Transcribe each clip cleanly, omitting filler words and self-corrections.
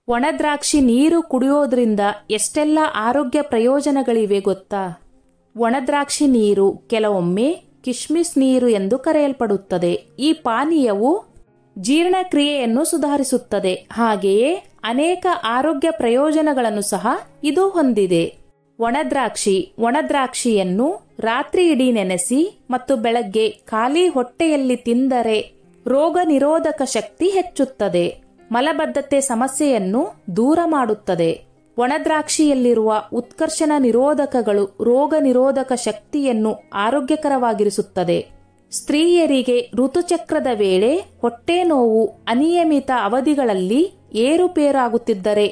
ಒಣದ್ರಾಕ್ಷಿ ನೀರು ಕುಡಿಯೋದ್ರಿಂದ ಎಷ್ಟೆಲ್ಲ ಆರೋಗ್ಯ ಪ್ರಯೋಜನಗಳಿವೆ ಗೊತ್ತಾ? ಒಣದ್ರಾಕ್ಷಿ ನೀರು ಕೆಲವೊಮ್ಮೆ ಕಿಶ್ಮಿಸ್ ನೀರು ಎಂದು ಕರೆಯಲ್ಪಡುತ್ತದೆ. ಈ ಪಾನೀಯವು ಜೀರ್ಣಕ್ರಿಯೆಯನ್ನು ಸುಧಾರಿಸುತ್ತದೆ. ಹಾಗೆಯೇ ಅನೇಕ ಆರೋಗ್ಯ ಪ್ರಯೋಜನಗಳನ್ನು ಸಹ ಇದು ಹೊಂದಿದೆ. ಒಣದ್ರಾಕ್ಷಿಯನ್ನು ರಾತ್ರಿ ಇಡೀ ನೆನೆಸಿ ಮತ್ತು ಬೆಳಗ್ಗೆ ಖಾಲಿ ಹೊಟ್ಟೆಯಲ್ಲಿ ತಿಂದರೆ ರೋಗ ನಿರೋಧಕ ಶಕ್ತಿ ಹೆಚ್ಚುತ್ತದೆ. ಮಲಬದ್ಧತೆ ಸಮಸ್ಯೆಯನ್ನು ದೂರ ಮಾಡುತ್ತದೆ. ಒಣದ್ರಾಕ್ಷಿಯಲ್ಲಿರುವ ಉತ್ಕರ್ಷಣ ನಿರೋಧಕಗಳು ರೋಗ ನಿರೋಧಕ ಶಕ್ತಿಯನ್ನು ಆರೋಗ್ಯಕರವಾಗಿರಿಸುತ್ತದೆ. ಸ್ತ್ರೀಯರಿಗೆ ಋತುಚಕ್ರದ ವೇಳೆ ಹೊಟ್ಟೆ ನೋವು ಅನಿಯಮಿತ ಅವಧಿಗಳಲ್ಲಿ ಏರುಪೇರಾಗುತ್ತಿದ್ದರೆ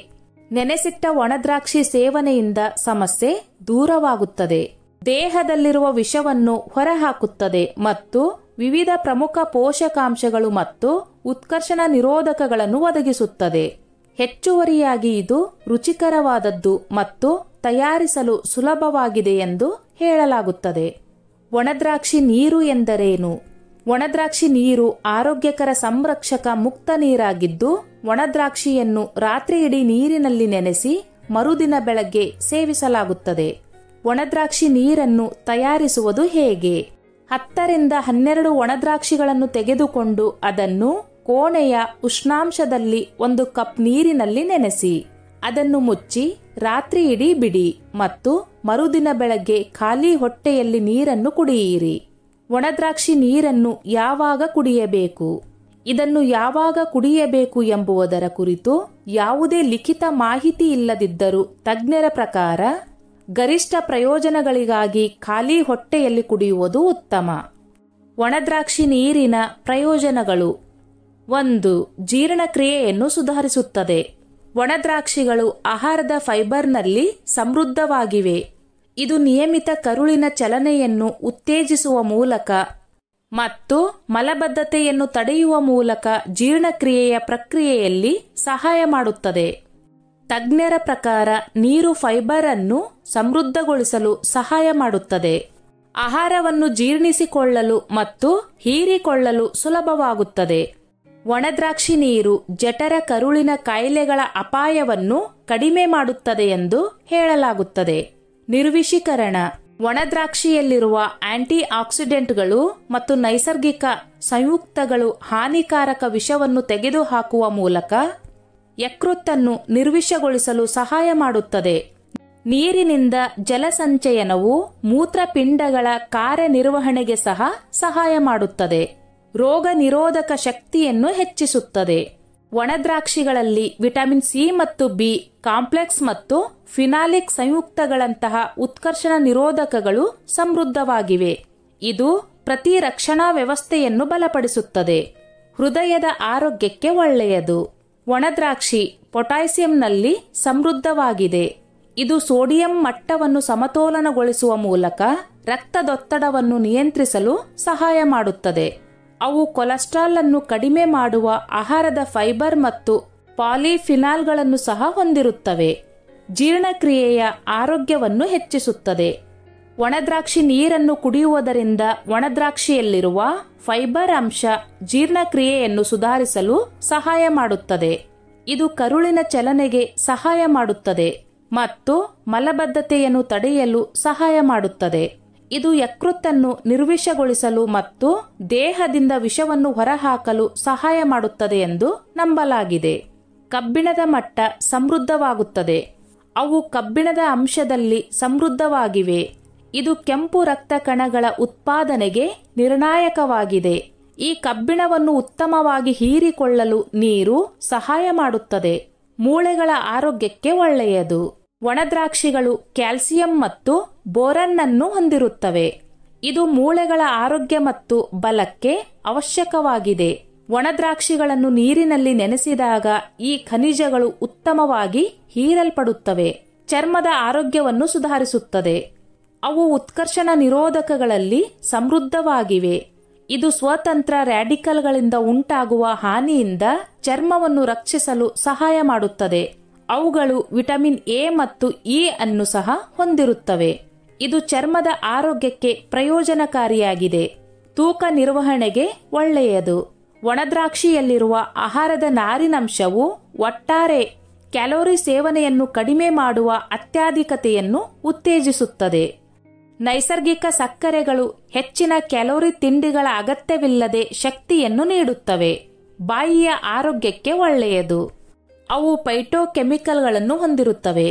ನೆನೆಸಿಟ್ಟ ಒಣದ್ರಾಕ್ಷಿ ಸೇವನೆಯಿಂದ ಸಮಸ್ಯೆ ದೂರವಾಗುತ್ತದೆ. ದೇಹದಲ್ಲಿರುವ ವಿಷವನ್ನು ಹೊರಹಾಕುತ್ತದೆ ಮತ್ತು ವಿವಿಧ ಪ್ರಮುಖ ಪೋಷಕಾಂಶಗಳು ಮತ್ತು ಉತ್ಕರ್ಷಣ ನಿರೋಧಕಗಳನ್ನು ಒದಗಿಸುತ್ತದೆ. ಹೆಚ್ಚುವರಿಯಾಗಿ ಇದು ರುಚಿಕರವಾದದ್ದು ಮತ್ತು ತಯಾರಿಸಲು ಸುಲಭವಾಗಿದೆ ಎಂದು ಹೇಳಲಾಗುತ್ತದೆ. ಒಣದ್ರಾಕ್ಷಿ ನೀರು ಎಂದರೇನು? ಒಣದ್ರಾಕ್ಷಿ ನೀರು ಆರೋಗ್ಯಕರ ಸಂರಕ್ಷಕ ಮುಕ್ತ ನೀರಾಗಿದ್ದು, ಒಣದ್ರಾಕ್ಷಿಯನ್ನು ರಾತ್ರಿ ಇಡೀ ನೀರಿನಲ್ಲಿ ನೆನೆಸಿ ಮರುದಿನ ಬೆಳಗ್ಗೆ ಸೇವಿಸಲಾಗುತ್ತದೆ. ಒಣದ್ರಾಕ್ಷಿ ನೀರನ್ನು ತಯಾರಿಸುವುದು ಹೇಗೆ? 10 ರಿಂದ 12 ಒಣದ್ರಾಕ್ಷಿಗಳನ್ನು ತೆಗೆದುಕೊಂಡು ಅದನ್ನು ಕೋಣೆಯ ಉಷ್ಣಾಂಶದಲ್ಲಿ 1 ಕಪ್ ನೀರಿನಲ್ಲಿ ನೆನೆಸಿ ಅದನ್ನು ಮುಚ್ಚಿ ರಾತ್ರಿ ಇಡೀ ಬಿಡಿ ಮತ್ತು ಮರುದಿನ ಬೆಳಗ್ಗೆ ಖಾಲಿ ಹೊಟ್ಟೆಯಲ್ಲಿ ನೀರನ್ನು ಕುಡಿಯಿರಿ. ಒಣದ್ರಾಕ್ಷಿ ನೀರನ್ನು ಯಾವಾಗ ಕುಡಿಯಬೇಕು? ಇದನ್ನು ಯಾವಾಗ ಕುಡಿಯಬೇಕು ಎಂಬುದರ ಕುರಿತು ಯಾವುದೇ ಲಿಖಿತ ಮಾಹಿತಿ ಇಲ್ಲದಿದ್ದರೂ ತಜ್ಞರ ಪ್ರಕಾರ ಗರಿಷ್ಠ ಪ್ರಯೋಜನಗಳಿಗಾಗಿ ಖಾಲಿ ಹೊಟ್ಟೆಯಲ್ಲಿ ಕುಡಿಯುವುದು ಉತ್ತಮ. ಒಣದ್ರಾಕ್ಷಿ ನೀರಿನ ಪ್ರಯೋಜನಗಳು: 1. ಜೀರ್ಣಕ್ರಿಯೆಯನ್ನು ಸುಧಾರಿಸುತ್ತದೆ. ಒಣದ್ರಾಕ್ಷಿಗಳು ಆಹಾರದ ಫೈಬರ್ನಲ್ಲಿ ಸಮೃದ್ಧವಾಗಿವೆ. ಇದು ನಿಯಮಿತ ಕರುಳಿನ ಚಲನೆಯನ್ನು ಉತ್ತೇಜಿಸುವ ಮೂಲಕ ಮತ್ತು ಮಲಬದ್ಧತೆಯನ್ನು ತಡೆಯುವ ಮೂಲಕ ಜೀರ್ಣಕ್ರಿಯೆಯ ಪ್ರಕ್ರಿಯೆಯಲ್ಲಿ ಸಹಾಯ ಮಾಡುತ್ತದೆ. ತಜ್ಞರ ಪ್ರಕಾರ ನೀರು ಫೈಬರ್ ಅನ್ನು ಸಮೃದ್ಧಗೊಳಿಸಲು ಸಹಾಯ ಮಾಡುತ್ತದೆ. ಆಹಾರವನ್ನು ಜೀರ್ಣಿಸಿಕೊಳ್ಳಲು ಮತ್ತು ಹೀರಿಕೊಳ್ಳಲು ಸುಲಭವಾಗುತ್ತದೆ. ಒಣದ್ರಾಕ್ಷಿ ನೀರು ಜಠರ ಕರುಳಿನ ಕಾಯಿಲೆಗಳ ಅಪಾಯವನ್ನು ಕಡಿಮೆ ಮಾಡುತ್ತದೆ ಎಂದು ಹೇಳಲಾಗುತ್ತದೆ. ನಿರ್ವಿಷೀಕರಣ: ಒಣದ್ರಾಕ್ಷಿಯಲ್ಲಿರುವ ಆಂಟಿ ಆಕ್ಸಿಡೆಂಟ್ಗಳು ಮತ್ತು ನೈಸರ್ಗಿಕ ಸಂಯುಕ್ತಗಳು ಹಾನಿಕಾರಕ ವಿಷವನ್ನು ತೆಗೆದುಹಾಕುವ ಮೂಲಕ ಯಕೃತ್ತನ್ನು ನಿರ್ವಿಷಗೊಳಿಸಲು ಸಹಾಯ ಮಾಡುತ್ತದೆ. ನೀರಿನಿಂದ ಜಲಸಂಚಯನವು ಮೂತ್ರಪಿಂಡಗಳ ಕಾರ್ಯನಿರ್ವಹಣೆಗೆ ಸಹ ಸಹಾಯ ಮಾಡುತ್ತದೆ. ರೋಗ ನಿರೋಧಕ ಶಕ್ತಿಯನ್ನು ಹೆಚ್ಚಿಸುತ್ತದೆ. ಒಣದ್ರಾಕ್ಷಿಗಳಲ್ಲಿ ವಿಟಮಿನ್ ಸಿ ಮತ್ತು ಬಿ ಕಾಂಪ್ಲೆಕ್ಸ್ ಮತ್ತು ಫಿನಾಲಿಕ್ ಸಂಯುಕ್ತಗಳಂತಹ ಉತ್ಕರ್ಷಣ ನಿರೋಧಕಗಳು ಸಮೃದ್ಧವಾಗಿವೆ. ಇದು ಪ್ರತಿರಕ್ಷಣಾ ವ್ಯವಸ್ಥೆಯನ್ನು ಬಲಪಡಿಸುತ್ತದೆ. ಹೃದಯದ ಆರೋಗ್ಯಕ್ಕೆ ಒಳ್ಳೆಯದು. ಒಣದ್ರಾಕ್ಷಿ ಪೊಟ್ಯಾಸಿಯಂನಲ್ಲಿ ಸಮೃದ್ಧವಾಗಿದೆ. ಇದು ಸೋಡಿಯಂ ಮಟ್ಟವನ್ನು ಸಮತೋಲನಗೊಳಿಸುವ ಮೂಲಕ ರಕ್ತದೊತ್ತಡವನ್ನು ನಿಯಂತ್ರಿಸಲು ಸಹಾಯ ಮಾಡುತ್ತದೆ. ಅವು ಕೊಲೆಸ್ಟ್ರಾಲ್ ಅನ್ನು ಕಡಿಮೆ ಮಾಡುವ ಆಹಾರದ ಫೈಬರ್ ಮತ್ತು ಪಾಲಿಫಿನಾಲ್ಗಳನ್ನು ಸಹ ಹೊಂದಿರುತ್ತವೆ. ಜೀರ್ಣಕ್ರಿಯೆಯ ಆರೋಗ್ಯವನ್ನು ಹೆಚ್ಚಿಸುತ್ತದೆ. ಒಣದ್ರಾಕ್ಷಿ ನೀರನ್ನು ಕುಡಿಯುವುದರಿಂದ ಒಣದ್ರಾಕ್ಷಿಯಲ್ಲಿರುವ ಫೈಬರ್ ಅಂಶ ಜೀರ್ಣಕ್ರಿಯೆಯನ್ನು ಸುಧಾರಿಸಲು ಸಹಾಯ ಮಾಡುತ್ತದೆ. ಇದು ಕರುಳಿನ ಚಲನೆಗೆ ಸಹಾಯ ಮಾಡುತ್ತದೆ ಮತ್ತು ಮಲಬದ್ಧತೆಯನ್ನು ತಡೆಯಲು ಸಹಾಯ ಮಾಡುತ್ತದೆ. ಇದು ಯಕೃತ್ತನ್ನು ನಿರ್ವಿಷಗೊಳಿಸಲು ಮತ್ತು ದೇಹದಿಂದ ವಿಷವನ್ನು ಹೊರಹಾಕಲು ಸಹಾಯ ಮಾಡುತ್ತದೆ ಎಂದು ನಂಬಲಾಗಿದೆ. ಕಬ್ಬಿಣದ ಮಟ್ಟ ಸಮೃದ್ಧವಾಗುತ್ತದೆ. ಅವು ಕಬ್ಬಿಣದ ಅಂಶದಲ್ಲಿ ಸಮೃದ್ಧವಾಗಿವೆ. ಇದು ಕೆಂಪು ರಕ್ತ ಕಣಗಳ ಉತ್ಪಾದನೆಗೆ ನಿರ್ಣಾಯಕವಾಗಿದೆ. ಈ ಕಬ್ಬಿಣವನ್ನು ಉತ್ತಮವಾಗಿ ಹೀರಿಕೊಳ್ಳಲು ನೀರು ಸಹಾಯ ಮಾಡುತ್ತದೆ. ಮೂಳೆಗಳ ಆರೋಗ್ಯಕ್ಕೆ ಒಳ್ಳೆಯದು. ಒಣದ್ರಾಕ್ಷಿಗಳು ಕ್ಯಾಲ್ಸಿಯಂ ಮತ್ತು ಬೋರನ್ ಅನ್ನು ಹೊಂದಿರುತ್ತವೆ. ಇದು ಮೂಳೆಗಳ ಆರೋಗ್ಯ ಮತ್ತು ಬಲಕ್ಕೆ ಅವಶ್ಯಕವಾಗಿದೆ. ಒಣದ್ರಾಕ್ಷಿಗಳನ್ನು ನೀರಿನಲ್ಲಿ ನೆನೆಸಿದಾಗ ಈ ಖನಿಜಗಳು ಉತ್ತಮವಾಗಿ ಹೀರಲ್ಪಡುತ್ತವೆ. ಚರ್ಮದ ಆರೋಗ್ಯವನ್ನು ಸುಧಾರಿಸುತ್ತದೆ. ಅವು ಉತ್ಕರ್ಷಣ ನಿರೋಧಕಗಳಲ್ಲಿ ಸಮೃದ್ಧವಾಗಿವೆ. ಇದು ಸ್ವತಂತ್ರ ರ್ಯಾಡಿಕಲ್ಗಳಿಂದ ಉಂಟಾಗುವ ಹಾನಿಯಿಂದ ಚರ್ಮವನ್ನು ರಕ್ಷಿಸಲು ಸಹಾಯ ಮಾಡುತ್ತದೆ. ಅವುಗಳು ವಿಟಮಿನ್ ಎ ಮತ್ತು ಇ ಅನ್ನು ಸಹ ಹೊಂದಿರುತ್ತವೆ. ಇದು ಚರ್ಮದ ಆರೋಗ್ಯಕ್ಕೆ ಪ್ರಯೋಜನಕಾರಿಯಾಗಿದೆ. ತೂಕ ನಿರ್ವಹಣೆಗೆ ಒಳ್ಳೆಯದು. ಒಣದ್ರಾಕ್ಷಿಯಲ್ಲಿರುವ ಆಹಾರದ ನಾರಿನಂಶವು ಒಟ್ಟಾರೆ ಕ್ಯಾಲೋರಿ ಸೇವನೆಯನ್ನು ಕಡಿಮೆ ಮಾಡುವ ಅತ್ಯಾಧಿಕತೆಯನ್ನು ಉತ್ತೇಜಿಸುತ್ತದೆ. ನೈಸರ್ಗಿಕ ಸಕ್ಕರೆಗಳು ಹೆಚ್ಚಿನ ಕ್ಯಾಲೋರಿ ತಿಂಡಿಗಳ ಅಗತ್ಯವಿಲ್ಲದೆ ಶಕ್ತಿಯನ್ನು ನೀಡುತ್ತವೆ. ಬಾಯಿಯ ಆರೋಗ್ಯಕ್ಕೆ ಒಳ್ಳೆಯದು. ಅವು ಫೈಟೋಕೆಮಿಕಲ್ಗಳನ್ನು ಹೊಂದಿರುತ್ತವೆ.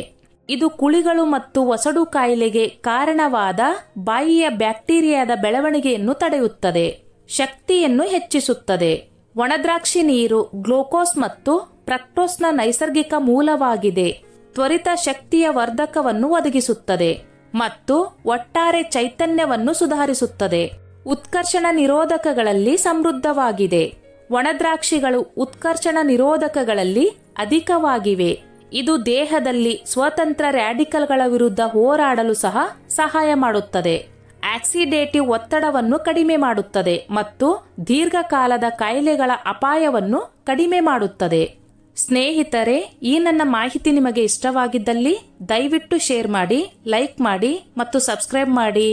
ಇದು ಕುಳಿಗಳು ಮತ್ತು ವಸಡು ಕಾಯಿಲೆಗೆ ಕಾರಣವಾದ ಬಾಯಿಯ ಬ್ಯಾಕ್ಟೀರಿಯಾದ ಬೆಳವಣಿಗೆಯನ್ನು ತಡೆಯುತ್ತದೆ. ಶಕ್ತಿಯನ್ನು ಹೆಚ್ಚಿಸುತ್ತದೆ. ಒಣದ್ರಾಕ್ಷಿ ನೀರು ಗ್ಲೂಕೋಸ್ ಮತ್ತು ಫ್ರಕ್ಟೋಸ್ನ ನೈಸರ್ಗಿಕ ಮೂಲವಾಗಿದೆ. ತ್ವರಿತ ಶಕ್ತಿಯ ವರ್ಧಕವನ್ನು ಒದಗಿಸುತ್ತದೆ ಮತ್ತು ಒಟ್ಟಾರೆ ಚೈತನ್ಯವನ್ನು ಸುಧಾರಿಸುತ್ತದೆ. ಉತ್ಕರ್ಷಣ ನಿರೋಧಕಗಳಲ್ಲಿ ಸಮೃದ್ಧವಾಗಿದೆ. ಒಣದ್ರಾಕ್ಷಿಗಳು ಉತ್ಕರ್ಷಣ ನಿರೋಧಕಗಳಲ್ಲಿ ಅಧಿಕವಾಗಿವೆ. ಇದು ದೇಹದಲ್ಲಿ ಸ್ವತಂತ್ರ ರ್ಯಾಡಿಕಲ್ಗಳ ವಿರುದ್ಧ ಹೋರಾಡಲು ಸಹ ಸಹಾಯ ಮಾಡುತ್ತದೆ. ಆಕ್ಸಿಡೇಟಿವ್ ಒತ್ತಡವನ್ನು ಕಡಿಮೆ ಮಾಡುತ್ತದೆ ಮತ್ತು ದೀರ್ಘಕಾಲದ ಕಾಯಿಲೆಗಳ ಅಪಾಯವನ್ನು ಕಡಿಮೆ ಮಾಡುತ್ತದೆ. ಸ್ನೇಹಿತರೆ, ಈ ನನ್ನ ಮಾಹಿತಿ ನಿಮಗೆ ಇಷ್ಟವಾಗಿದ್ದಲ್ಲಿ ದಯವಿಟ್ಟು ಶೇರ್ ಮಾಡಿ, ಲೈಕ್ ಮಾಡಿ ಮತ್ತು ಸಬ್ಸ್ಕ್ರೈಬ್ ಮಾಡಿ.